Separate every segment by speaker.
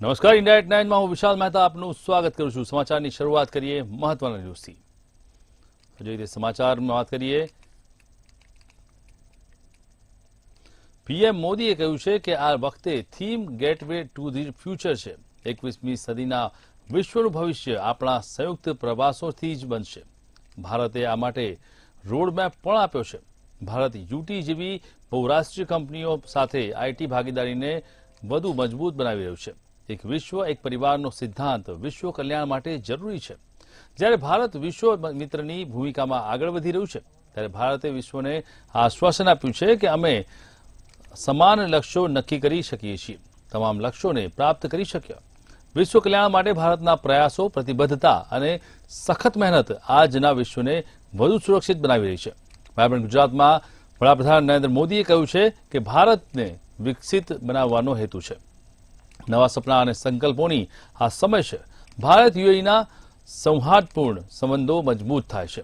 Speaker 1: નમસ્કાર, India at 9 માં હું વિશાલ મહેતા આપનું સ્વાગત કરું છું। સમાચારની શરૂઆત કરીએ મહત્વના ન્યૂઝથી। જોઈએ સમાચારમાં વાત કરીએ। પીએમ મોદીએ કહ્યું છે કે આ વખતે theme gateway to the future છે। 21મી સદીના વિશ્વનું ભવિષ્ય આપણા સંયુક્ત પ્રવાસોથી જ બનશે। ભારતે આ માટે રોડમેપ પણ આપ્યો છે। ભારત યુટી જેવી બહુરાષ્ટ્રીય કંપનીઓ સાથે આઈટી ભાગીદારીને વધુ મજબૂત બનાવી રહ્યું છે। એક વિશ્વ એક પરિવારનો સિદ્ધાંત વિશ્વ કલ્યાણ માટે જરૂરી છે। જ્યારે ભારત વિશ્વ મિત્રની ભૂમિકામાં આગળ વધી રહ્યું છે, ત્યારે ભારતે વિશ્વને આશ્વાસન આપ્યું છે કે અમે સમાન લક્ષ્યો નક્કી કરી શકીએ છીએ, તમામ લક્ષ્યોને પ્રાપ્ત કરી શક્યા। વિશ્વ કલ્યાણ માટે ભારતના પ્રયાસો, પ્રતિબદ્ધતા અને સખત મહેનત આજના વિશ્વને વધુ સુરક્ષિત બનાવી રહી છે। વાયબ્રન્ટ ગુજરાતમાં વડાપ્રધાન નરેન્દ્ર મોદીએ કહ્યું છે કે ભારતને વિકસિત બનાવવાનો હેતુ છે। નવા સપના અને સંકલ્પોની આ સમય છે। ભારત યુએઈના સૌહાર્દપૂર્ણ સંબંધો મજબૂત થાય છે।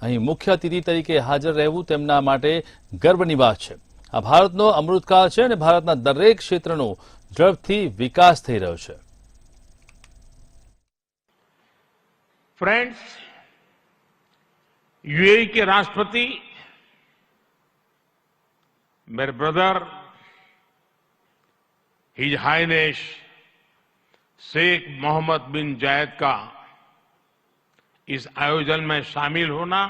Speaker 1: અહીં મુખ્ય અતિથિ તરીકે હાજર રહેવું તેમના માટે ગર્વની વાત છે। આ ભારતનો અમૃતકાળ છે અને ભારતના દરેક ક્ષેત્રનો ઝડપથી વિકાસ થઈ રહ્યો છે।
Speaker 2: फ्रेंड्स, यूएई के राष्ट्रपति मेरे brother his highness Sheikh Mohammed bin Zayed का इस आयोजन में शामिल होना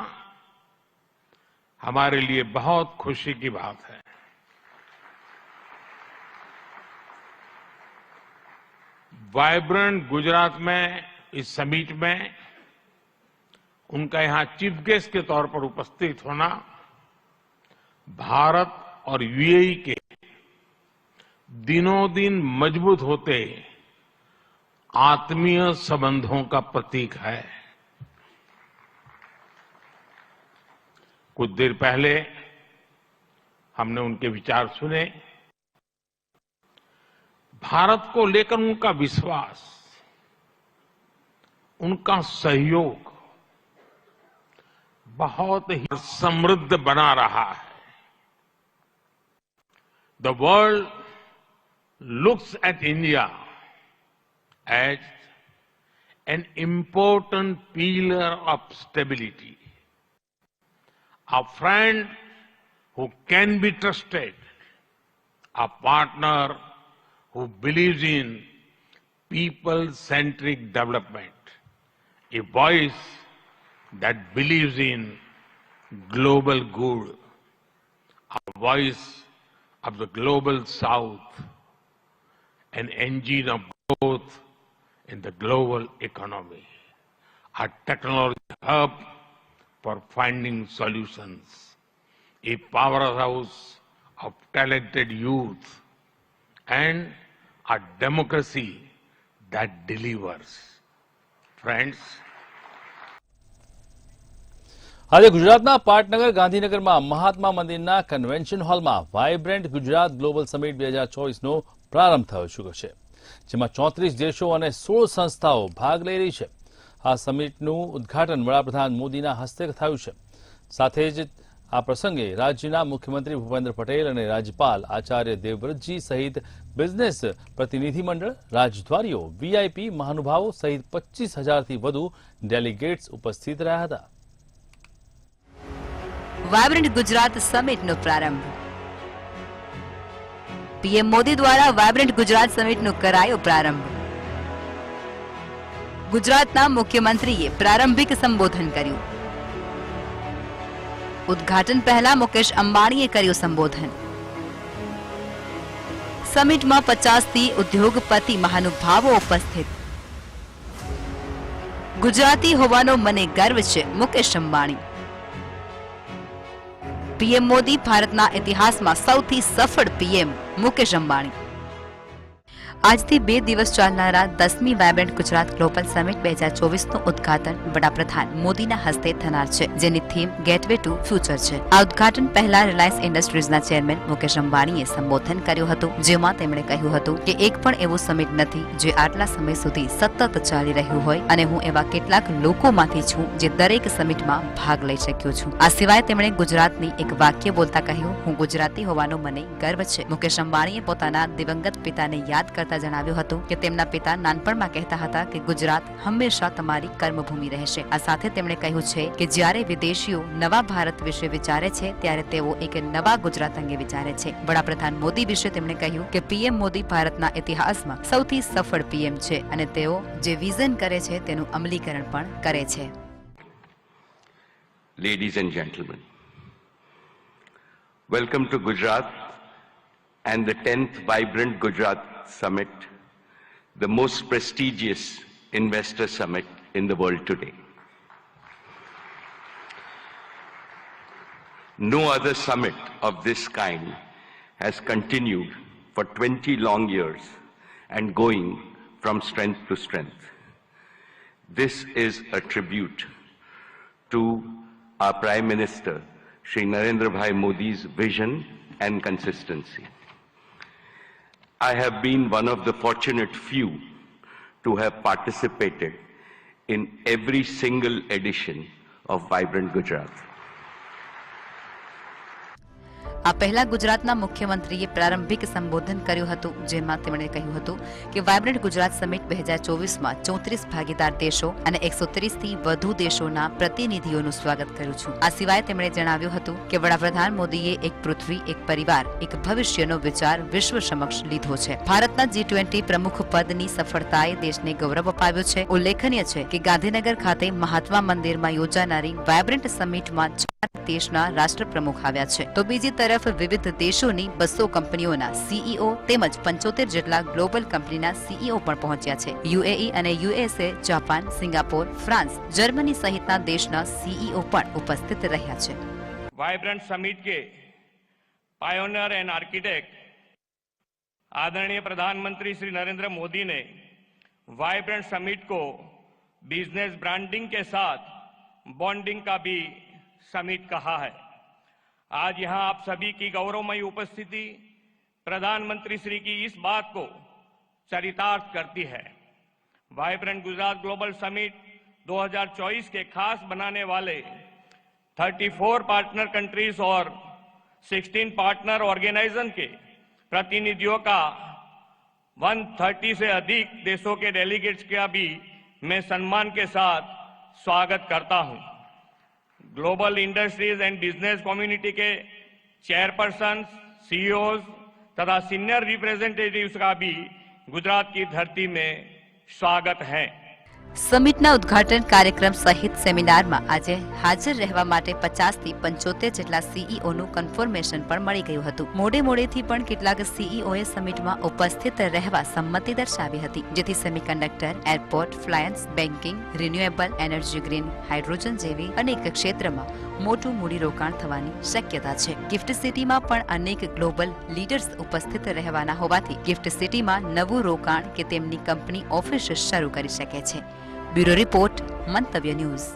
Speaker 2: हमारे लिए बहुत खुशी की बात है। वाइब्रेंट गुजरात में इस समिट में उनका यहां चीफ गेस्ट के तौर पर उपस्थित होना भारत और यूएई के दिनों दिन मजबूत होते आत्मीय संबंधों का प्रतीक है। कुछ देर पहले हमने उनके विचार सुने। भारत को लेकर उनका विश्वास, उनका सहयोग बहुत ही समृद्ध बना रहा है। The world looks at India as an important pillar of stability, a friend who can be trusted, a partner who believes in people-centric development, a voice that believes in global good, a voice of the global south, an engine of growth in the global economy, a technology hub for finding solutions, a powerhouse of talented youth, and a democracy that delivers. Friends,
Speaker 1: આજે ગુજરાતના પાટનગર ગાંધીનગરમાં મહાત્મા મંદિરના convention હોલમાં vibrant Gujarat global summit 2024નો પ્રારંભ થયો છે, જેમાં 34 દેશો અને 16 સંસ્થાઓ ભાગ લઈ રહી છે। આ સમિટનું ઉદ્ઘાટન વડાપ્રધાન મોદીના હસ્તે થયું છે। સાથે જ આ પ્રસંગે રાજ્યના મુખ્યમંત્રી ભૂપેન્દ્ર પટેલ અને રાજ્યપાલ આચાર્ય દેવવ્રતજી સહિત બિઝનેસ પ્રતિનિધિમંડળ, રાજદ્વારીઓ, વીઆઈપી મહાનુભાવો સહિત 25,000થી વધુ ડેલિગેટ્સ ઉપસ્થિત રહ્યા હતા।
Speaker 3: વાયબ્રન્ટ ગુજરાત સમિટનો પ્રારંભ। પીએમ મોદી દ્વારા વાયબ્રન્ટ ગુજરાત સમિટનો કરાયો પ્રારંભ। ગુજરાતના મુખ્યમંત્રીએ પ્રારંભિક સંબોધન કર્યું। ઉદ્ઘાટન પહેલા મુકેશ અંબાણીએ કર્યું સંબોધન। સમિટમાં 50થી ઉદ્યોગપતિ મહાનુભાવો ઉપસ્થિત। ગુજરાતી હોવાનો મને ગર્વ છે, મુકેશ અંબાણી। પીએમ મોદી ભારતના ઇતિહાસમાં સૌથી સફળ પીએમ, મુકેશ અંબાણી। આજથી 2 દિવસ ચાલનારા 10મી વાયબ્રન્ટ ગુજરાત ગ્લોબલ સમિટ 2024નું ઉદ્ઘાટન વડાપ્રધાન મોદીના હસ્તે થનાર છે, જેની થીમ ગેટવે ટુ ફ્યુચર છે। આ ઉદ્ઘાટન પહેલા રિલાયન્સ ઇન્ડસ્ટ્રીઝના ચેરમેન મુકેશ અંબાણીએ સંબોધન કર્યું હતું, જેમાં તેમણે કહ્યું હતું કે એક પણ એવું સમિટ નથી જે આટલા સમય સુધી સતત ચાલી રહ્યું હોય અને હું એવા કેટલાક લોકોમાંથી છું જે દરેક સમિટમાં ભાગ લઈ શક્યો છું। આ સિવાય તેમણે ગુજરાતની એક વાક્ય બોલતા કહ્યું, હું ગુજરાતી હોવાનો મને ગર્વ છે। મુકેશ અંબાણીએ પોતાના દિવંગત પિતાને યાદ કરતા કરતા જણાવ્યું હતું કે તેમના પિતા નાનપણમાં કહેતા હતા કે ગુજરાત હંમેશા તમારી કર્મભૂમિ રહેશે. આ સાથે તેમણે કહ્યું છે કે જ્યારે વિદેશીઓ નવા ભારત વિશે વિચારે છે ત્યારે તેઓ એક નવા ગુજરાત અંગે વિચારે છે. વડાપ્રધાન મોદી વિશે તેમણે કહ્યું કે પીએમ મોદી ભારતના ઇતિહાસમાં સૌથી સફળ પીએમ છે અને તેઓ જે વિઝન કરે છે તેનું અમલીકરણ પણ કરે છે.
Speaker 4: Ladies and gentlemen, welcome to Gujarat and the 10th Vibrant Gujarat Summit, the most prestigious investor summit in the world today. No other summit of this kind has continued for 20 long years and going from strength to strength. This is a tribute to our Prime Minister, Shri Narendra Bhai Modi's vision and consistency. I have been one of the fortunate few to have participated in every single edition of Vibrant Gujarat.
Speaker 3: આ પહેલા ગુજરાતના મુખ્યમંત્રીએ પ્રારંભિક સંબોધન કર્યું હતું, જેમાં તેમણે કહ્યું હતું કે વાયબ્રન્ટ ગુજરાત સમિટ 2024માં 34 ભાગીદાર દેશો અને 130થી વધુ દેશોના પ્રતિનિધિઓનું સ્વાગત કર્યું છું. આ સિવાય તેમણે જણાવ્યું હતું કે વડાપ્રધાન મોદીએ એક પૃથ્વી, એક પરિવાર, એક ભવિષ્યનો વિચાર વિશ્વ સમક્ષ લીધો છે. ભારતના G20 પ્રમુખ પદની સફળતાએ દેશને ગૌરવ અપાવ્યું છે. ઉલ્લેખનીય છે કે ગાંધીનગર ખાતે મહાત્મા મંદિરમાં યોજાનારી વાયબ્રન્ટ સમિટમાં 4 દેશના રાષ્ટ્રપ્રમુખ આવ્યા છે, તો બીજી તરફ વિવિધ દેશોની 200 કંપનીઓના સીઈઓ તેમજ 75 જેટલા ગ્લોબલ કંપનીના સીઈઓ પણ પહોંચ્યા છે. યુએઈ અને USA, Japan, Singapore, France, Germany સહિતના દેશના સીઈઓ પણ ઉપસ્થિત રહ્યા છે.
Speaker 5: वाइब्रेंट समिट के पायोनियर एंड आर्किटेक्ट आदरणीय प्रधानमंत्री श्री नरेंद्र मोदी ने वाइब्रेंट समिट को बिजनेस ब्रांडिंग के साथ बॉन्डिंग का भी समिट कहा है. आज यहां आप सभी की गौरवमयी उपस्थिति प्रधानमंत्री श्री की इस बात को चरितार्थ करती है. वाइब्रेंट गुजरात ग्लोबल समिट 2024 के खास बनाने वाले 34 पार्टनर कंट्रीज और 16 पार्टनर ऑर्गेनाइजेशन के प्रतिनिधियों का 130 से अधिक देशों के डेलीगेट्स का भी मैं सम्मान के साथ स्वागत करता हूं. Global industries and business community के चेयरपर्सन, सीईओज तथा सीनियर रिप्रेजेंटेटिव्स का भी गुजरात की धरती में स्वागत है.
Speaker 3: સમિટના ઉદ્ઘાટન કાર્યક્રમ સહિત સેમિનારમાં આજે હાજર રહેવા માટે 50 થી 75 જેટલા સીઈઓનું કન્ફર્મેશન પણ મળી ગયું હતું. મોડેથી પણ કેટલાક સીઈઓએ સમિટમાં ઉપસ્થિત રહેવા સંમતિ દર્શાવી હતી, જેથી સેમિકન્ડક્ટર, એરપોર્ટ, ફ્લાયન્સ, banking, renewable energy, green hydrogen જેવી અનેક ક્ષેત્રમાં મોટું મૂડીરોકાણ થવાની શક્યતા છે. ગિફ્ટ સિટીમાં પણ અનેક ગ્લોબલ લીડર્સ ઉપસ્થિત રહેવાના હોવાથી ગિફ્ટ સિટીમાં નવું રોકાણ કે તેમની કંપની ઓફિસ શરૂ કરી શકે છે. બ્યુરો રિપોર્ટ, મંતવ્ય ન્યૂઝ.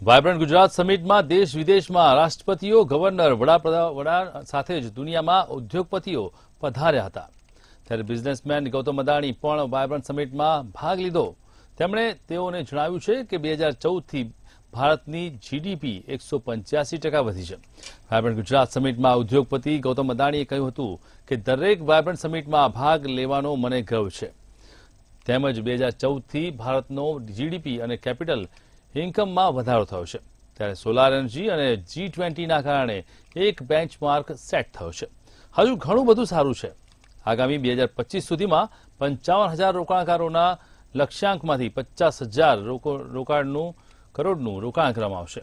Speaker 1: વાયબ્રન્ટ ગુજરાત સમિટમાં દેશ વિદેશમાં રાષ્ટ્રપતિઓ, ગવર્નર, વડા સાથે જ દુનિયામાં ઉદ્યોગપતિઓ પધાર્યા હતા. ત્યારે બિઝનેસમેન ગૌતમ અદાણી પણ વાયબ્રન્ટ સમિટમાં ભાગ લીધો. તેમણે તેઓને જણાવ્યું છે કે 2014થી ભારતની જીડીપી 185% વધી છે. વાયબ્રન્ટ ગુજરાત સમિટમાં ઉદ્યોગપતિ ગૌતમ અદાણીએ કહ્યું હતું કે દરેક વાયબ્રન્ટ સમિટમાં ભાગ લેવાનો મને ગર્વ છે. તેમજ 2014થી ભારતનો જીડીપી અને કેપિટલ ઇન્કમમાં વધારો થયો છે. ત્યારે સોલાર એનર્જી અને G20ના કારણે એક બેન્ચમાર્ક સેટ થયો છે. હજુ ઘણું બધું સારું છે. આગામી 2025 સુધીમાં 55,000 રોકાણકારોના લક્ષ્યાંકમાંથી 50,000 કરોડનું રોકાણ કરવામાં આવશે.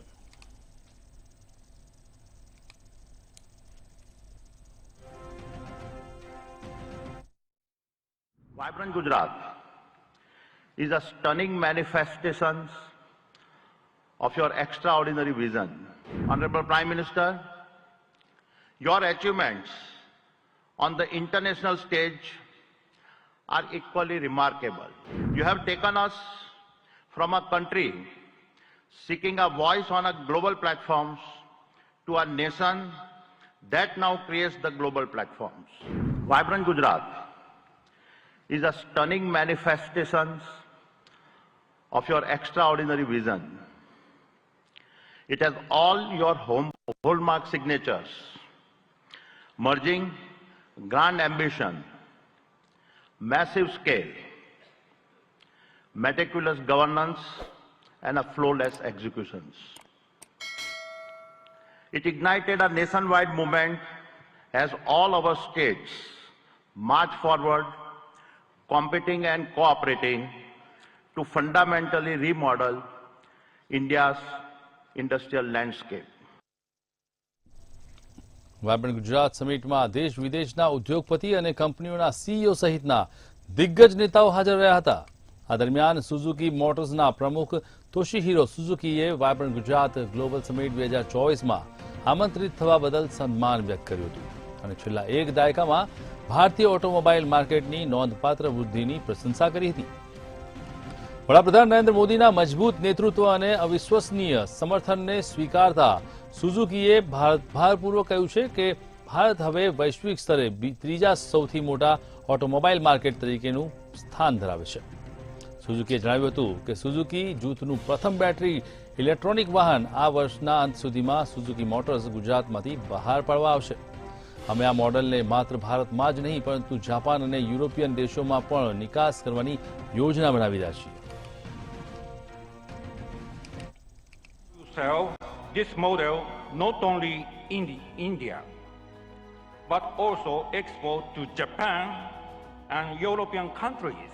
Speaker 6: Vibrant Gujarat is a stunning manifestation of your extraordinary vision. Honorable Prime Minister, your achievements on the international stage are equally remarkable. You have taken us from a country seeking a voice on a global platforms to a nation that now creates the global platforms. Vibrant Gujarat is a stunning manifestation of your extraordinary vision. It has all your hallmark signatures, merging grand ambition massive scale, meticulous governance, and a flawless executions. It ignited a nationwide movement as all our states march forward, competing and cooperating to fundamentally remodel India's industrial landscape.
Speaker 1: Vibrant Gujarat સમિટમાં દેશ વિદેશના ઉદ્યોગપતિ અને કંપનીઓના CEO સહિતના દિગ્ગજ નેતાઓ હાજર રહ્યા હતા. આ દરમિયાન સુઝુકી મોટર્સના પ્રમુખ તોશીહિરો સુઝુકીએ વાયબ્રન્ટ ગુજરાત ગ્લોબલ સમિટ 2024માં આમંત્રિત થવા બદલ સન્માન વ્યક્ત કર્યું હતું અને છેલ્લા એક દાયકામાં ભારતીય ઓટોમોબાઈલ માર્કેટની નોંધપાત્ર વૃદ્ધિની પ્રશંસા કરી હતી. વડાપ્રધાન નરેન્દ્ર મોદીના મજબૂત નેતૃત્વ અને અવિશ્વસનીય સમર્થનને સ્વીકારતા સુઝુકીએ ભારપૂર્વક કહ્યું છે કે ભારત હવે વૈશ્વિક સ્તરે ત્રીજા સૌથી મોટા ઓટોમોબાઈલ માર્કેટ તરીકેનું સ્થાન ધરાવે છે. સુઝુકીએ જણાવ્યું હતું કે સુઝુકી જૂથનું પ્રથમ બેટરી ઇલેક્ટ્રોનિક વાહન આ વર્ષના અંત સુધીમાં સુઝુકી મોટર્સ ગુજરાતમાંથી બહાર પાડવા આવશે. અમે આ મોડલને માત્ર ભારતમાં જ નહીં પરંતુ જાપાન અને યુરોપિયન દેશોમાં પણ નિકાસ કરવાની યોજના બનાવી રહ્યા છીએ.
Speaker 7: Sell this model not only in India, but also export to Japan and European countries.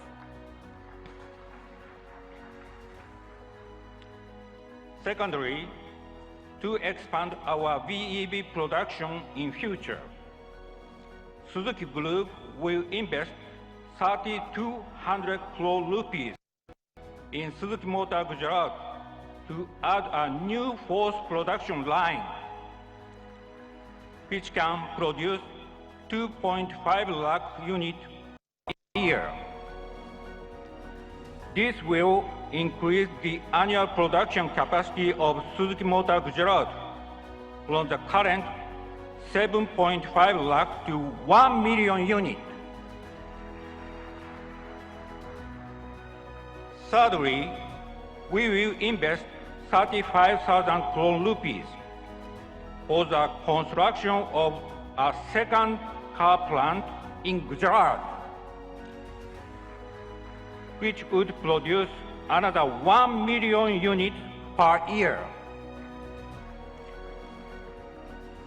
Speaker 7: Secondly, to expand our VEV production in future, Suzuki Group will invest 3,200 crore rupees in Suzuki Motor Gujarat to add a new fourth production line, which can produce 2.5 lakh units a year. This will increase the annual production capacity of Suzuki Motor Gujarat from the current 7.5 lakh to 1 million units. Thirdly, we will invest 35,000 crore rupees for the construction of a second car plant in Gujarat, which would produce another 1 million units per year.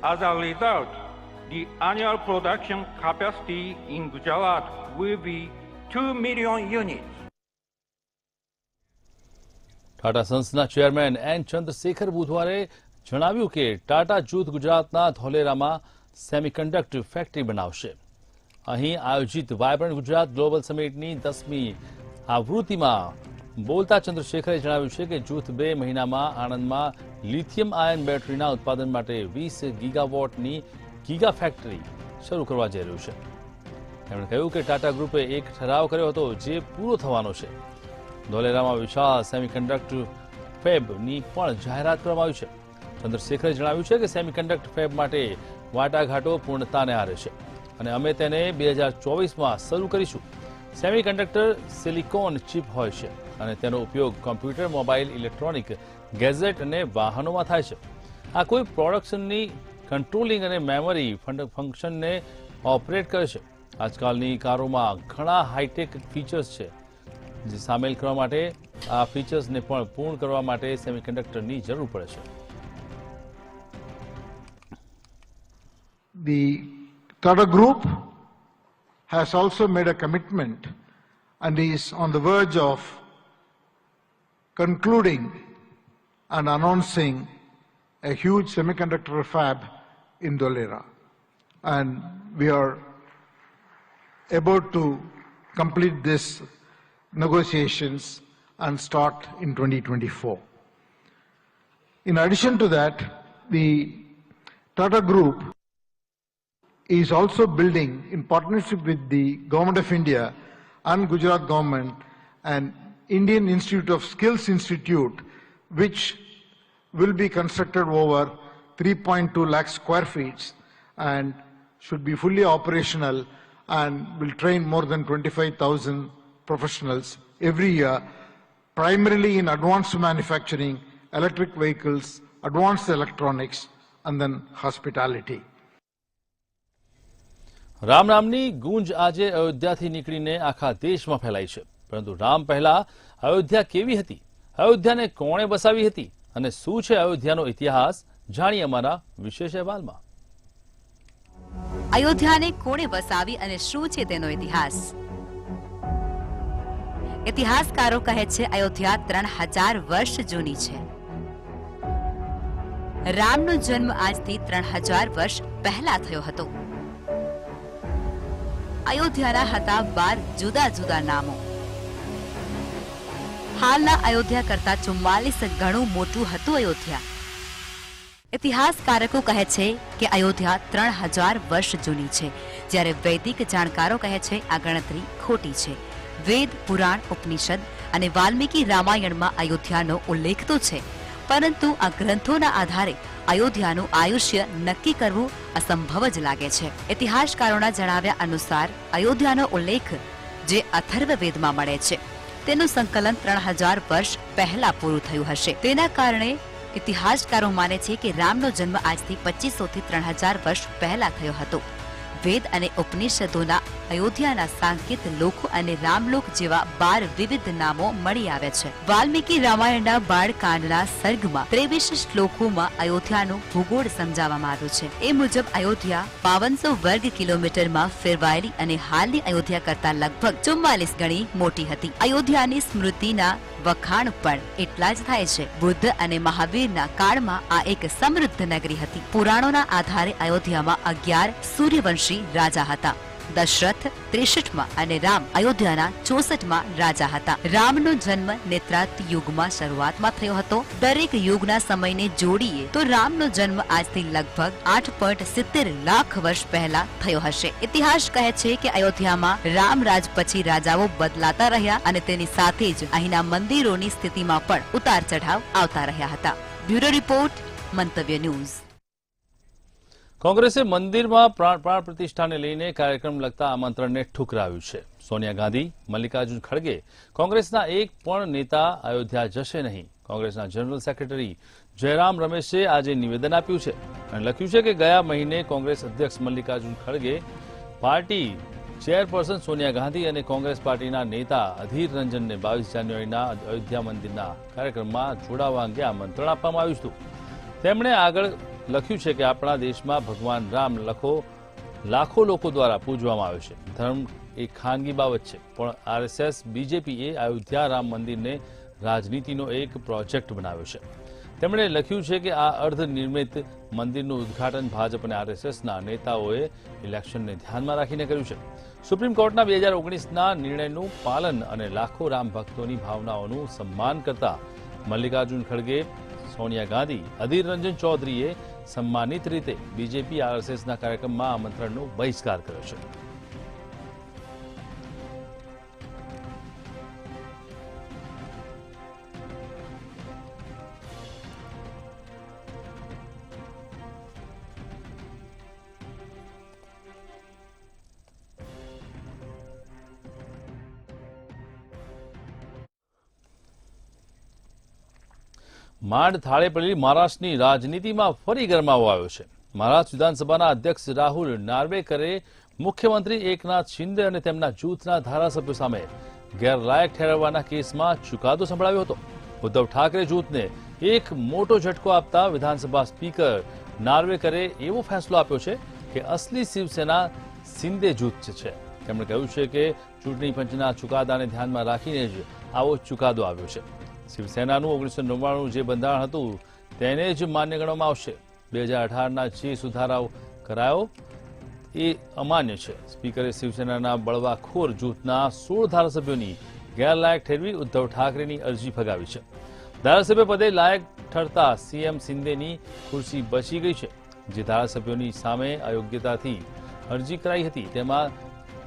Speaker 7: As a result, the annual production capacity in Gujarat will be 2 million units.
Speaker 1: Tata સન્સના chairman N Chandrashekhar બુધવારે જણાવ્યું કે ટાટા જૂથ ગુજરાતના ધોલેરામાં semiconductor factory બનાવશે. અહીં આયોજિત vibrant Gujarat global સમિટની 10મી આવૃત્તિમાં બોલતા ચંદ્રશેખરે જણાવ્યું છે કે જૂથ 2 મહિનામાં આણંદમાં લિથિયમ આયન બેટરીના ઉત્પાદન માટે 20 ગીગાવોટની ગીગા ફેક્ટરી શરૂ કરવા જઈ રહ્યું છે. તેમણે કહ્યું કે ટાટા ગ્રુપે એક ઠરાવ કર્યો હતો જે પૂરો થવાનો છે. ધોલેરામાં વિશાળ સેમિકન્ડક્ટર ફેબની પણ જાહેરાત કરવામાં આવી છે. ચંદ્રશેખરે જણાવ્યું છે કે સેમિકન્ડક્ટર ફેબ માટે વાટાઘાટો પૂર્ણતાને આરે છે અને અમે તેને 2024માં શરૂ કરીશું. સેમિકન્ડક્ટર સિલિકોન ચિપ હોય છે અને તેનો ઉપયોગ કોમ્પ્યુટર, મોબાઈલ, ઇલેક્ટ્રોનિક ગેજેટ અને વાહનોમાં થાય છે. આ કોઈ પ્રોડક્શનની કંટ્રોલિંગ અને મેમરી ફંક્શનને ઓપરેટ કરે છે. આજકાલની કારોમાં ઘણા હાઈટેક ફીચર્સ છે જે સામેલ કરવા માટે આ ફીચર્સને પણ પૂર્ણ કરવા માટે સેમિકન્ડક્ટરની જરૂર પડે છે.
Speaker 8: The Tata Group has also made a commitment and is on the verge of concluding and announcing a huge semiconductor fab in Dholera. And we are about to complete this negotiations and start in 2024. In addition to that, the Tata Group is also building, in partnership with the Government of India and Gujarat government, an Indian Institute of Skills Institute, which will be constructed over 3.2 lakh square feet and should be fully operational and will train more than 25,000 professionals every year, primarily in advanced manufacturing, electric vehicles, advanced electronics, and then hospitality.
Speaker 1: Ram નામની ગુંજ આજે અયોધ્યાથી નીકળીને આખા દેશમાં ફેલાઈ છે, પરંતુ રામ પહેલા અયોધ્યા કેવી હતી, અયોધ્યાને કોણે બસાવી હતી અને શું છે અયોધ્યાનો ઇતિહાસ, જાણીએ અમારા વિશેષ અહેવાલમાં.
Speaker 3: અયોધ્યાને કોણે વસાવી અને શું છે તેનો ઇતિહાસ? ઇતિહાસકારો કહે છે અયોધ્યા 3000 વર્ષ જૂની છે. રામનો જન્મ આજથી 3000 વર્ષ પહેલા થયો હતો. અયોધ્યાના હતા 12 જુદા જુદા નામો. હાલના અયોધ્યા કરતા 44 ગણું મોટું હતું અયોધ્યા. ઇતિહાસકારકો કહે છે કે અયોધ્યા 3000 વર્ષ જૂની છે, જ્યારે વૈદિક જાણકારો કહે છે આ ગણતરી ખોટી છે. વેદ, પુરાણ, ઉપનિષદ અને વાલ્મીકી રામાયણમાં અયોધ્યાનો ઉલ્લેખ તો છે, પરંતુ આ ગ્રંથોના આધારે અયોધ્યાનું આયુષ્ય નક્કી કરવું અસંભવ જ લાગે છે. ઇતિહાસકારોના જણાવ્યા અનુસાર અયોધ્યાનો ઉલ્લેખ જે અથર્વવેદમાં મળે છે તેનું સંકલન 3000 વર્ષ પહેલા પૂરું થયું હશે. તેના કારણે ઇતિહાસકારો માને છે કે રામનો જન્મ આજથી 2500 થી 3000 વર્ષ પહેલા થયો હતો. વેદ અને ઉપનિષદોના અયોધ્યાના સાંકેત લોકો અને રામલોક જેવા 12 વિવિધ નામો મળી આવે છે. વાલ્મીકી રામાયણના બાળકાંડના સર્ગમાં 23 શ્લોકોમાં અયોધ્યાનું ભૂગોળ સમજાવવામાં આવ્યું છે. એ મુજબ અયોધ્યા 5200 વર્ગ કિલોમીટરમાં ફેરવાયેલી અને હાલની અયોધ્યા કરતા લગભગ 44 ગણી મોટી હતી. અયોધ્યાની સ્મૃતિના વખાણ પણ એટલા જ થાય છે. બુદ્ધ અને મહાવીરના કાળમાં આ એક સમૃદ્ધ નગરી હતી. પુરાણોના આધારે અયોધ્યામાં 11 સૂર્યવંશી રાજા હતા. દશરથ 63માં અને રામ અયોધ્યાના 64માં રાજા હતા. રામનો જન્મ નેત્રાત યુગમાં શરૂઆતમાં થયો હતો. દરેક યુગના સમયને જોડીએ તો રામનો જન્મ આજથી લગભગ 8.70 લાખ વર્ષ પહેલા થયો હશે. ઇતિહાસ કહે છે કે અયોધ્યામાં રામ રાજ પછી રાજાઓ બદલાતા રહ્યા અને તેની સાથે જ અહીંના મંદિરોની સ્થિતિમાં પણ ઉતાર ચઢાવ આવતા રહ્યા હતા. બ્યુરો રિપોર્ટ, મંતવ્ય ન્યૂઝ.
Speaker 1: કોંગ્રેસે મંદિરમાં પ્રાણ પ્રતિષ્ઠાને લઈને કાર્યક્રમ લગતા આમંત્રણને ઠુકરાવ્યું છે. સોનિયા ગાંધી, મલ્લિકાર્જુન ખડગે, કોંગ્રેસના એક પણ નેતા અયોધ્યા જશે નહીં. કોંગ્રેસના જનરલ સેક્રેટરી જયરામ રમેશે આજે નિવેદન આપ્યું છે અને લખ્યું છે કે ગયા મહિને કોંગ્રેસ અધ્યક્ષ મલ્લિકાર્જુન ખડગે પાર્ટી ચેરપર્સન સોનિયા ગાંધી અને કોંગ્રેસ પાર્ટીના નેતા અધીર રંજનને 22 જાન્યુઆરીના અયોધ્યા મંદિરના કાર્યક્રમમાં જોડાવા અંગે આમંત્રણ આપવામાં આવ્યું હતું. તેમણે આગળ લખ્યું છે કે આપણા દેશમાં ભગવાન રામ લાખો લોકો દ્વારા પૂજવામાં આવે છે. ધર્મ એક ખાનગી બાબત છે, પણ આરએસએસ, બીજેપીએ અયોધ્યા રામ મંદિરને રાજનીતિનો એક પ્રોજેક્ટ બનાવ્યો છે. તેમણે લખ્યું છે કે આ અર્ધનિર્મિત મંદિરનું ઉદ્ઘાટન ભાજપ અને આરએસએસના નેતાઓએ ઇલેક્શનને ધ્યાનમાં રાખીને કર્યું છે. સુપ્રીમ કોર્ટના 2019ના નિર્ણયનું પાલન અને લાખો રામ ભક્તોની ભાવનાઓનું સન્માન કરતા મલ્લિકાર્જુન ખડગે, સોનિયા ગાંધી, અધીર રંજન ચૌધરીએ સન્માનિત રીતે બીજેપી આરએસએસના કાર્યક્રમમાં આમંત્રણનો બહિષ્કાર કર્યો છે. માંડ થાળે પડેલી મહારાષ્ટ્રની રાજનીતિમાં ફરી ગરમાવો આવ્યો છે. મહારાષ્ટ્ર વિધાનસભાના અધ્યક્ષ રાહુલ નાર્વેકરે મુખ્યમંત્રી એકનાથ શિંદે અને તેમના જૂથના ધારાસભ્યો સામે ગેરલાયક ઠેરવવાના કેસમાં ચુકાદો સંભળાવ્યો હતો. ઉદ્ધવ ઠાકરે જૂથને એક મોટો ઝટકો આપતા વિધાનસભા સ્પીકર નાર્વેકરે એવો ફેસલો આપ્યો છે કે અસલી શિવસેના શિંદે જૂથ છે. તેમણે કહ્યું છે કે ચૂંટણી પંચના ચુકાદાને ધ્યાનમાં રાખીને જ આવો ચુકાદો આવ્યો છે. શિવસેનાનું 1999 જે બંધારણ હતું તેને જ માન્ય ગણવામાં આવશે. 2018ના જે સુધારાઓ કરાયો એ અમાન્ય છે. સ્પીકરે શિવસેનાના બળવાખોર જૂથના 16 ધારાસભ્યોની ગેરલાયક ઠેરવી ઉદ્ધવ ઠાકરેની અરજી ફગાવી છે. ધારાસભ્ય પદે લાયક ઠરતા સીએમ શિંદેની ખુરશી બચી ગઈ છે. જે ધારાસભ્યોની સામે અયોગ્યતાથી અરજી કરાઈ હતી તેમાં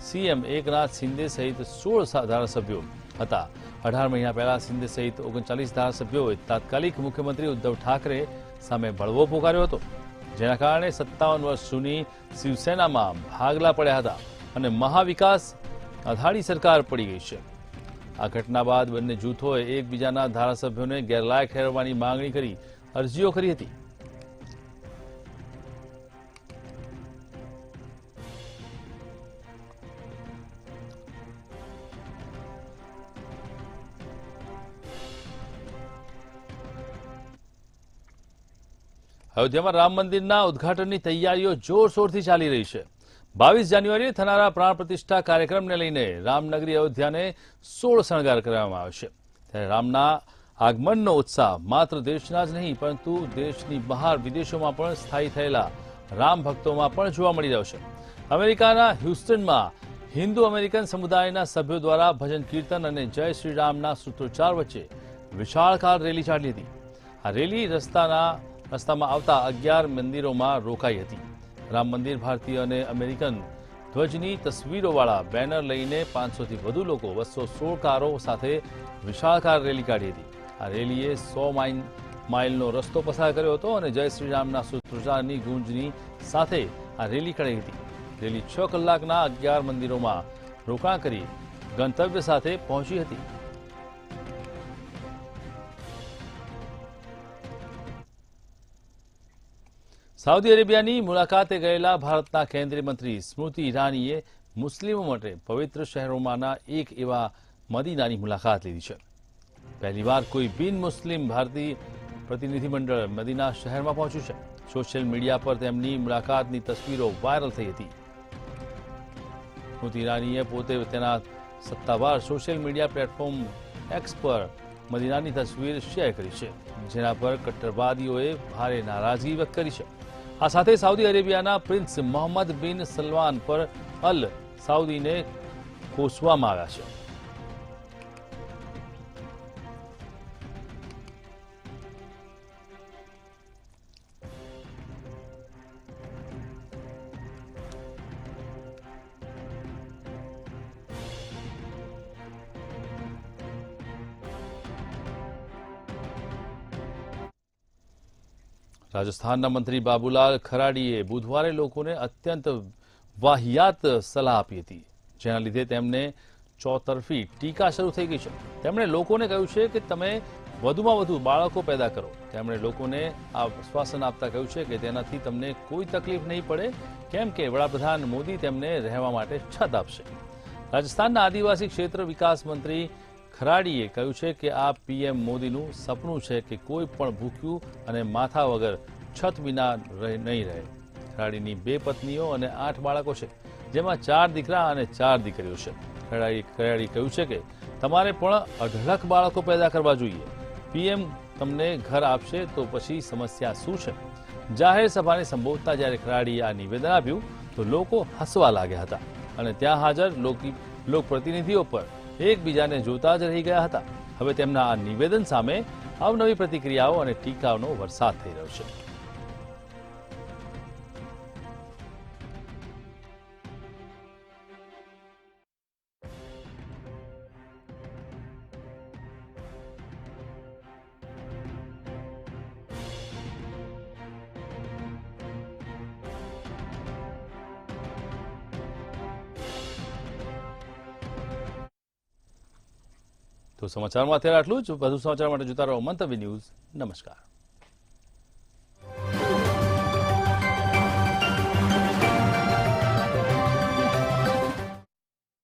Speaker 1: સીએમ એકનાથ શિંદે સહિત 16 ધારાસભ્યો હતા. 18 મહિના પહેલા શિંદે સહિત 39 ધારાસભ્યોએ તાત્કાલિક મુખ્યમંત્રી ઉદ્ધવ ઠાકરે સામે બળવો પોકાર્યો હતો, જેના કારણે 57 વર્ષ જૂની શિવસેનામાં ભાગલા પડ્યા હતા અને મહાવિકાસ અઘાડી સરકાર પડી ગઈ છે. આ ઘટના બાદ બંને જૂથોએ એકબીજાના ધારાસભ્યોને ગેરલાયક ઠેરવવાની માંગણી કરી અરજીઓ કરી હતી. અયોધ્યામાં રામ મંદિરના ઉદ્ઘાટનની તૈયારીઓ જોરશોરથી ચાલી રહી છે. 22 જાન્યુઆરીએ થનારા પ્રાણ પ્રતિષ્ઠા કાર્યક્રમને લઈને રામનગરી અયોધ્યાને 16 શણગાર કરવામાં આવ્યો છે. ત્યારે રામના આગમનનો ઉત્સાહ માત્ર દેશના જ નહીં પરંતુ દેશની બહાર વિદેશોમાં પણ સ્થાયી થયેલા રામ ભક્તોમાં પણ જોવા મળી રહ્યો છે. અમેરિકાના હ્યુસ્ટનમાં હિન્દુ અમેરિકન સમુદાયના સભ્યો દ્વારા ભજન કીર્તન અને જય શ્રી રામના સૂત્રોચ્ચાર વચ્ચે વિશાળકાય રેલી ચાલી હતી. આ રેલી રસ્તામાં આવતા 11 મંદિરોમાં રોકાઈ હતી. રામ મંદિર ભારતીય અને અમેરિકન ધ્વજની તસવીરોવાળા બેનર લઈને 500થી વધુ લોકો 216 કારો સાથે વિશાળકાય રેલી કાઢી હતી. આ રેલીએ 100 માઇલનો રસ્તો પસાર કર્યો હતો અને જય શ્રી રામના સૂત્રોચ્ચારની ગૂંજની સાથે આ રેલી કઢાઈ હતી. રેલી 6 કલાકના 11 મંદિરોમાં રોકાણ કરી ગંતવ્ય સાથે પહોંચી હતી. સાઉદી અરેબિયાની મુલાકાતે ગયેલા ભારતના કેન્દ્રીય મંત્રી સ્મૃતિ ઈરાનીએ મુસ્લિમો માટે પવિત્ર શહેરોમાંના એક એવા મદીનાની મુલાકાત લીધી છે. પહેલીવાર કોઈ બિન મુસ્લિમ ભારતીય પ્રતિનિધિમંડળ મદીના શહેરમાં પહોંચ્યું છે. સોશિયલ મીડિયા પર તેમની મુલાકાતની તસવીરો વાયરલ થઈ હતી. સ્મૃતિ ઈરાનીએ પોતે તેના સત્તાવાર સોશિયલ મીડિયા પ્લેટફોર્મ એક્સ પર મદીનાની તસવીર શેર કરી છે, જેના પર કટ્ટરવાદીઓએ ભારે નારાજગી વ્યક્ત કરી છે. આ સાથે સાઉદી અરેબિયાના પ્રિન્સ મોહમ્મદ બિન સલમાન પર અલ સાઉદીને કોસવામાં આવ્યા છે. રાજસ્થાનના મંત્રી બાબુલાલ ખરાડીએ બુધવારે લોકોને અત્યંત વાહિયાત સલાહ આપી હતી, જેના લીધે તેમને ચોતરફી ટીકા શરૂ થઈ ગઈ છે. તેમણે લોકોને કહ્યું છે કે તમે વધુમાં વધુ બાળકો પેદા કરો. તેમણે લોકોને આ આશ્વાસન આપતા કહ્યું છે કે તેનાથી તમને કોઈ તકલીફ નહીં પડે, કેમ કે વડાપ્રધાન મોદી તેમને રહેવા માટે છત આપશે. રાજસ્થાનના આદિવાસી ક્ષેત્ર વિકાસ મંત્રી ખરાડીએ કહ્યું છે કે આ પીએમ મોદીનું સપનું છે કે કોઈ પણ ભૂખ્યું અને માથા વગર છત વિના નહીં રહે. ખરાડીની 2 પત્નીઓ અને 8 બાળકો છે, જેમાં 4 દીકરા અને 4 દીકરીઓ છે. ખરાડી કહ્યું છે કે તમારે પણ અઢળક બાળકો પેદા કરવા જોઈએ. પીએમ તમને ઘર આપશે તો પછી સમસ્યા શું છે? જાહેર સભાને સંબોધતા જ્યારે ખરાડીએ આ નિવેદન આપ્યું તો લોકો હસવા લાગ્યા હતા અને ત્યાં હાજર લોકપ્રતિનિધિઓ પર એકબીજાને જોતા જ રહી ગયા હતા. હવે તેમના આ નિવેદન સામે અવનવી પ્રતિક્રિયાઓ અને ટીકાઓનો વરસાદ થઈ રહ્યો છે. તો સમાચારમાં અત્યારે આટલું જ. વધુ સમાચાર માટે જોતા રહો મંતવ્ય ન્યૂઝ. નમસ્કાર.